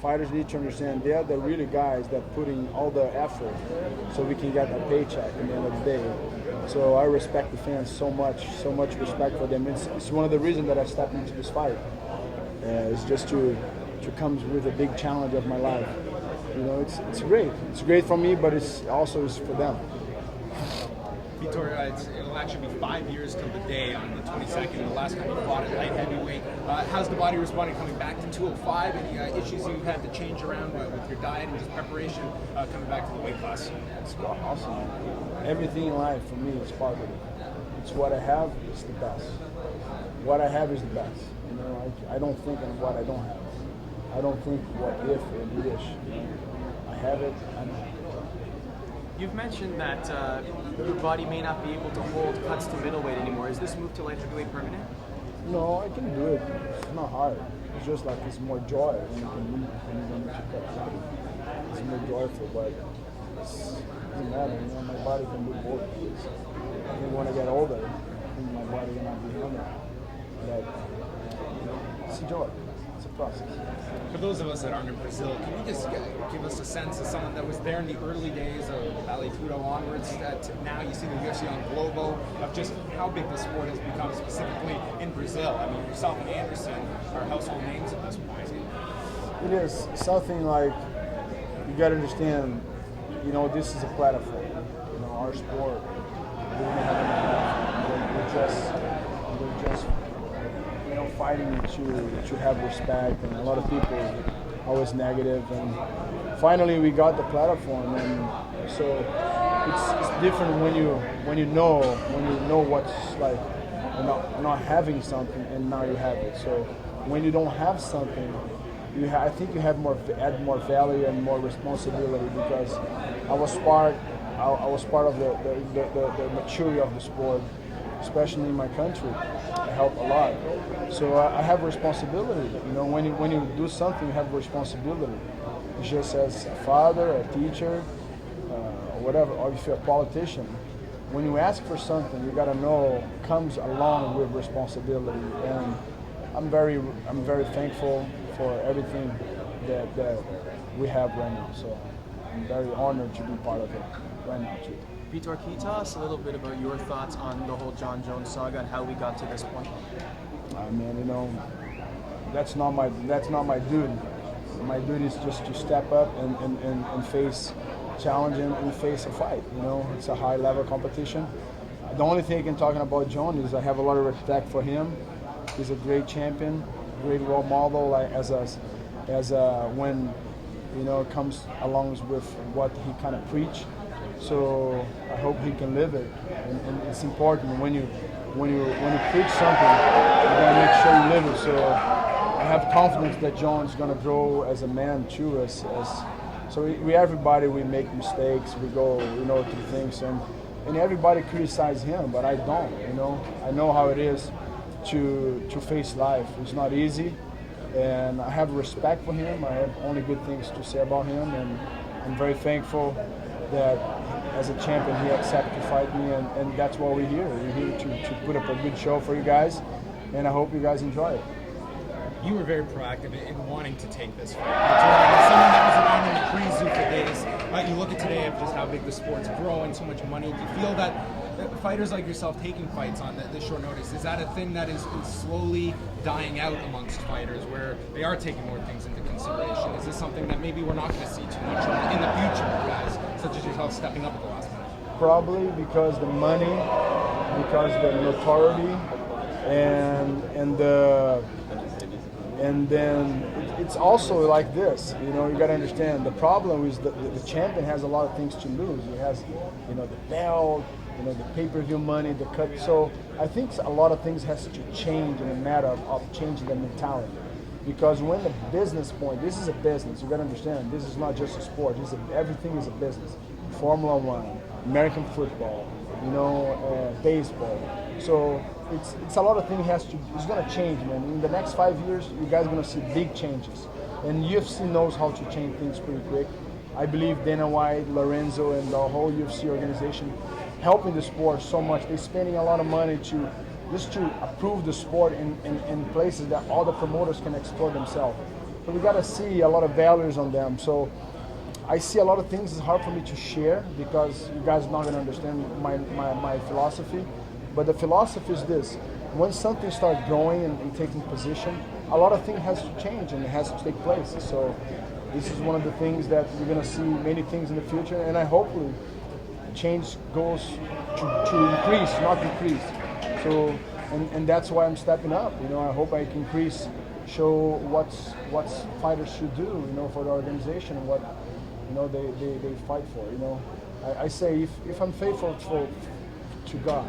Fighters need to understand they are the really guys that put in all the effort so we can get a paycheck at the end of the day. So I respect the fans so much respect for them. It's one of the reasons that I stepped into this fight. It's just to come with a big challenge of my life. You know, it's great. It's great for me, but it's also is for them. Vitor, it'll actually be 5 years till the day on the 22nd, the last time you fought at light heavyweight. How's the body responding coming back to 205? Any issues you've had to change around with your diet and just preparation coming back to the weight class? It's awesome. Everything in life for me is positive. It's what I have is the best. What I have is the best. You know, I don't think of what I don't have. I don't think what if and wish. I have it. I know. You've mentioned that your body may not be able to hold cuts to middleweight anymore. Is this move to light heavyweight permanent? No, I can do it. It's not hard. It's just like it's more joy when you can move and you don't need to cut. It's more joyful, but it doesn't matter. You know, my body can do both ways. I think when I get older, I think my body will not be younger. But it's a joy. It's a process. For those of us that aren't in Brazil, can you just give us a sense of someone that was there in the early days of Vale Tudo onwards, that now you see the UFC on Globo, of just how big the sport has become specifically in Brazil? I mean, yourself and Anderson are household names at this point. It is something like, you got to understand, you know, this is a platform. You know, our sport, we don't have enough. We're just you know, fighting to have respect, and a lot of people always negative, and finally we got the platform, and so it's different when you know what's like not having something and now you have it. So when you don't have something, I think you have add more value and more responsibility, because I was part of the maturity of the sport, especially in my country. I help a lot. So I have responsibility. You know, when you do something, you have responsibility. Just as a father, a teacher, or whatever, or if you're a politician, when you ask for something, you gotta know comes along with responsibility. And I'm very thankful for everything that we have right now. So I'm very honored to be part of it right now too. Vitor, can you tell us a little bit about your thoughts on the whole John Jones saga and how we got to this point? I mean, you know, that's not my duty. My duty is just to step up and face challenge and face a fight. You know, it's a high level competition. The only thing I can talk about John is I have a lot of respect for him. He's a great champion, great role model. Like when you know it comes along with what he kind of preach. So I hope he can live it, and it's important when you preach something, you gotta make sure you live it. So I have confidence that John's gonna grow as a man too. So we everybody we make mistakes, we go through things, and everybody criticize him, but I don't. You know, I know how it is to face life. It's not easy, and I have respect for him. I have only good things to say about him, and I'm very thankful that as a champion he accepted to fight me, and that's why we're here. We're here to put up a good show for you guys, and I hope you guys enjoy it. You were very proactive in wanting to take this fight. As someone that was around in the pre-Zuffa days, you look at today of just how big the sport's growing, so much money. Do you feel that fighters like yourself taking fights on this short notice, is that a thing that is slowly dying out amongst fighters, where they are taking more things into consideration? Is this something that maybe we're not going to see too much in the future, guys such as yourself stepping up at the last minute? Probably because the money, because the notoriety, and then it's also like this. You know, you got to understand the problem is that the champion has a lot of things to lose. He has, you know, the belt, you know, the pay-per-view money, the cut. So I think a lot of things has to change in a matter of changing the mentality. Because when the business point, this is a business. You got to understand, this is not just a sport. Everything is a business. Formula One, American football, you know, baseball. So it's a lot of things it's going to change, man. In the next 5 years, you guys are going to see big changes. And UFC knows how to change things pretty quick. I believe Dana White, Lorenzo, and the whole UFC organization helping the sport so much. They're spending a lot of money to approve the sport in places that all the promoters can explore themselves. but we gotta see a lot of values on them. So I see a lot of things. It's hard for me to share because you guys are not gonna understand my philosophy. But the philosophy is this: when something starts growing and taking position, a lot of things has to change and it has to take place. So this is one of the things that we're gonna see many things in the future, and I hopefully change goes to increase, not decrease. So, and that's why I'm stepping up. You know, I hope I can increase, show what fighters should do. You know, for the organization and what they fight for. You know, I say if I'm faithful to God,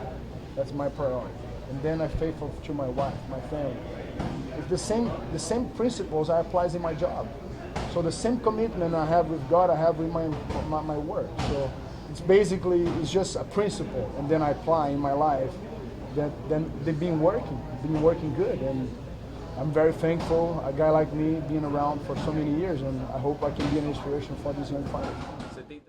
that's my priority, and then I'm faithful to my wife, my family. If the same principles I applies in my job. So the same commitment I have with God, I have with my work. So it's just a principle, and then I apply in my life. Then they've been working good, and I'm very thankful. A guy like me being around for so many years, and I hope I can be an inspiration for these young fighters.